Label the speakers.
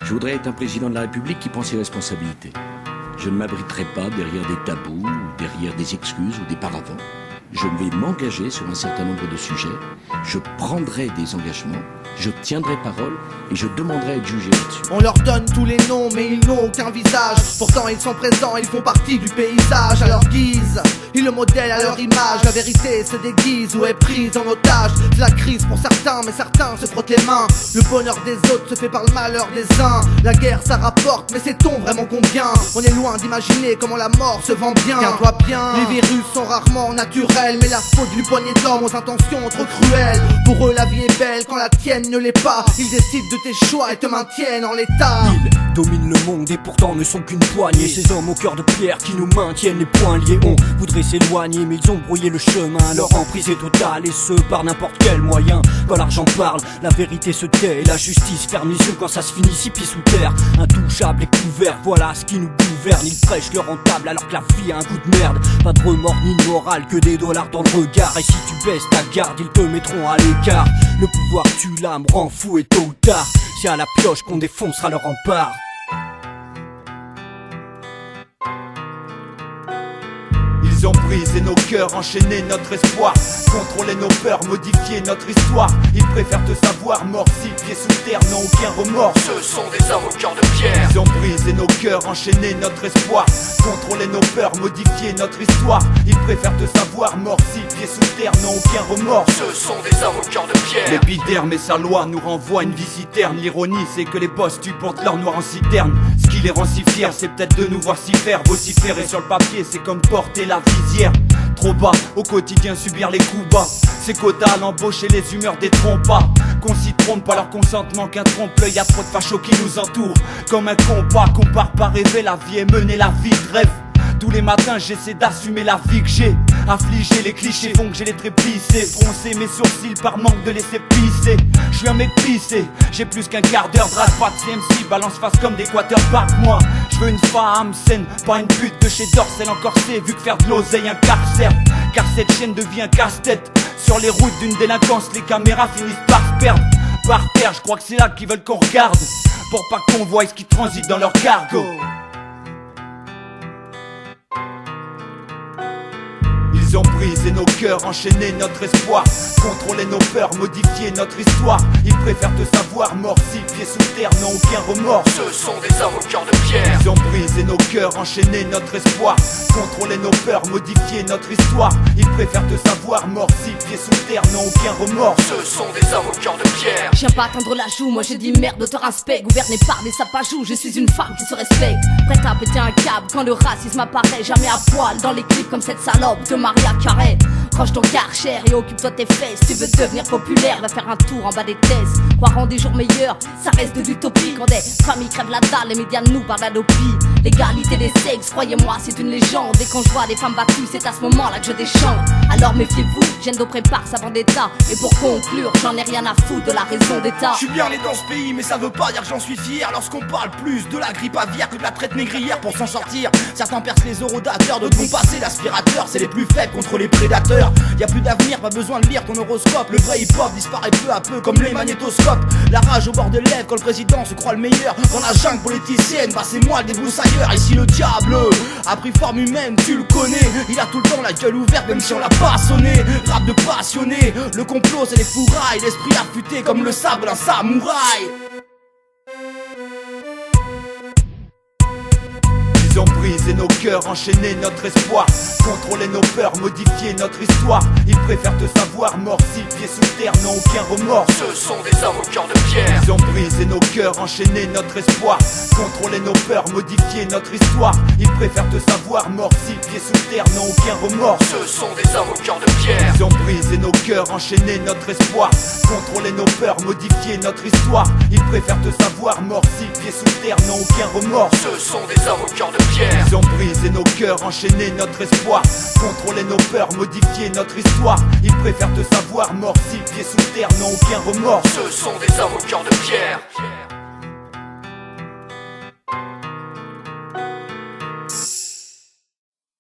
Speaker 1: Je voudrais être un président de la République qui prend ses responsabilités. Je ne m'abriterai pas derrière des tabous, ou derrière des excuses ou des paravents. Je vais m'engager sur un certain nombre de sujets. Je prendrai des engagements, je tiendrai parole et je demanderai à être jugé là-dessus.
Speaker 2: On leur donne tous les noms mais ils n'ont aucun visage. Pourtant ils sont présents, ils font partie du paysage. À leur guise, ils le modèlent à leur image. La vérité se déguise ou est prise en otage. C'est la crise pour certains mais certains se frottent les mains. Le bonheur des autres se fait par le malheur des uns. La guerre ça rapporte mais sait-on vraiment combien? On est loin d'imaginer comment la mort se vend bien. Tiens-toi bien, les virus sont rarement naturels, mais la faute d'une poignée d'hommes aux intentions trop cruelles. Pour eux la vie est belle quand la tienne ne l'est pas. Ils décident de tes choix et te maintiennent en l'état.
Speaker 3: Ils dominent le monde et pourtant ne sont qu'une poignée. Ces hommes au cœur de pierre qui nous maintiennent les poings liés. On voudrait s'éloigner mais ils ont brouillé le chemin. Leur emprise est totale et ce par n'importe quel moyen. Quand l'argent parle, la vérité se tait et la justice ferme les yeux quand ça se finit six pieds sous terre. Intouchable et couvert, voilà ce qui nous gouverne. Ils prêchent le rentable alors que la vie a un goût de merde. Pas de remords ni de morale, que des dollars dans le regard. Et si tu baisses ta garde, ils te mettront à l'écart. Le pouvoir tue l'âme, rend fou et tôt ou tard, c'est à la pioche qu'on défoncera leur rempart.
Speaker 4: Ils ont brisé nos cœurs, enchaîné notre espoir, contrôlé nos peurs, modifié notre histoire. Ils préfèrent te savoir mort si pieds sous terre, n'ont aucun remords. Ce sont des hommes au cœur de pierre. Ils ont brisé nos cœurs, enchaîné notre espoir, contrôlé nos peurs, modifié notre histoire. Ils préfèrent te savoir mort si pieds sous terre, n'ont aucun remords. Ce sont des hommes au cœur de pierre. L'épiderme et sa loi nous renvoient une vie si terne. L'ironie c'est que les boss tu portes leur noir en citerne. Ce qui les rend si fiers c'est peut-être de nous voir s'y faire. Vociférer sur le papier c'est comme porter la visière. Trop bas, au quotidien subir les coups bas. C'est quota à l'embauche et les humeurs des trompas. Qu'on s'y trompe pas leur consentement qu'un trompe-l'œil. Y'a trop de fachos qui nous entourent. Comme un compas, compare pas rêver. La vie est menée, la vie de rêve. Tous les matins j'essaie d'assumer la vie que j'ai. Affligé, les clichés font que j'ai les traits plissés. Froncer mes sourcils par manque de laisser pisser. Je suis un mec pissé, j'ai plus qu'un quart d'heure. Drague pas de CMC, balance face comme des quarterbacks. Moi, je veux une femme saine, pas une pute de chez Dorsel encore c'est. Vu que faire de l'oseille un carcère. Car cette chaîne devient un casse-tête. Sur les routes d'une délinquance, les caméras finissent par se perdre. Par terre, je crois que c'est là qu'ils veulent qu'on regarde. Pour pas qu'on voie ce qui transite dans leur cargo. Ils ont brisé nos cœurs, enchaîné notre espoir, contrôlé nos peurs, modifié notre histoire. Ils préfèrent te savoir mort si pieds sous terre, n'ont aucun remords. Ce sont des hommes au cœur de pierre. Ils ont brisé nos cœurs, enchaîné notre espoir, contrôlé nos peurs, modifié notre histoire. Ils préfèrent te savoir mort si pieds sous terre, n'ont aucun remords. Ce sont des hommes au cœur de pierre.
Speaker 5: Je viens pas atteindre la joue, moi j'ai dit merde de te respect. Gouverné par des sapajous, je suis une femme qui se respecte. Prête à péter un câble quand le racisme apparaît. Jamais à poil dans les clips comme cette salope de Maria Carré. Range ton karcher et occupe-toi tes fesses. Tu veux devenir populaire, va faire un tour en bas des thèses. Croire en des jours meilleurs, ça reste de l'utopie. Quand des familles crèvent la dalle, les médias nous parlent d'adopie. L'égalité des sexes, croyez-moi c'est une légende. Et quand je vois des femmes battues, c'est à ce moment-là que je déchante. Alors méfiez-vous, Gendo prépare sa vendetta. Et pour conclure, j'en ai rien à foutre de la raison d'état.
Speaker 2: Je suis bien né dans ce pays mais ça veut pas dire que j'en suis fier. Lorsqu'on parle plus de la grippe aviaire que de la traite négrière pour s'en sortir. Certains percent les orodateurs, d'autres vont passer l'aspirateur. C'est les plus faibles contre les prédateurs. Y'a plus d'avenir, pas besoin de lire ton horoscope. Le vrai hip-hop disparaît peu à peu comme les magnétoscopes. La rage au bord des lèvres quand le président se croit le meilleur. Dans la jungle politicienne, bah c'est moi le débroussailleur. Ici le diable a pris forme humaine, tu le connais. Il a tout le temps la gueule ouverte même si on l'a pas sonné. Rap de passionné, le complot c'est les fourrailles. L'esprit affûté comme le sabre d'un samouraï.
Speaker 4: Ils ont brisé nos cœurs, enchaîné notre espoir, contrôlé nos peurs, modifié notre histoire. Ils préfèrent te savoir mort si pieds sous terre, n'ont aucun remords. Ce sont des hommes au cœur de pierre. Ils ont brisé nos cœurs, enchaîné notre espoir, contrôlé nos peurs, modifié notre histoire. Ils préfèrent te savoir mort si pieds sous terre, n'ont aucun remords. Ce sont des hommes au cœur de pierre. Ils ont brisé nos cœurs, enchaîné notre espoir, contrôlé nos peurs, modifié notre histoire. Ils préfèrent te savoir mort si pieds sous terre, n'ont aucun remords. Ce sont des hommes au cœur de pierre. Ils ont brisé nos cœurs, enchaîné notre espoir, contrôlé nos peurs, modifié notre histoire. Ils préfèrent te savoir mort si pieds sous terre, n'ont aucun remords. Ce sont des hommes au cœur de pierre.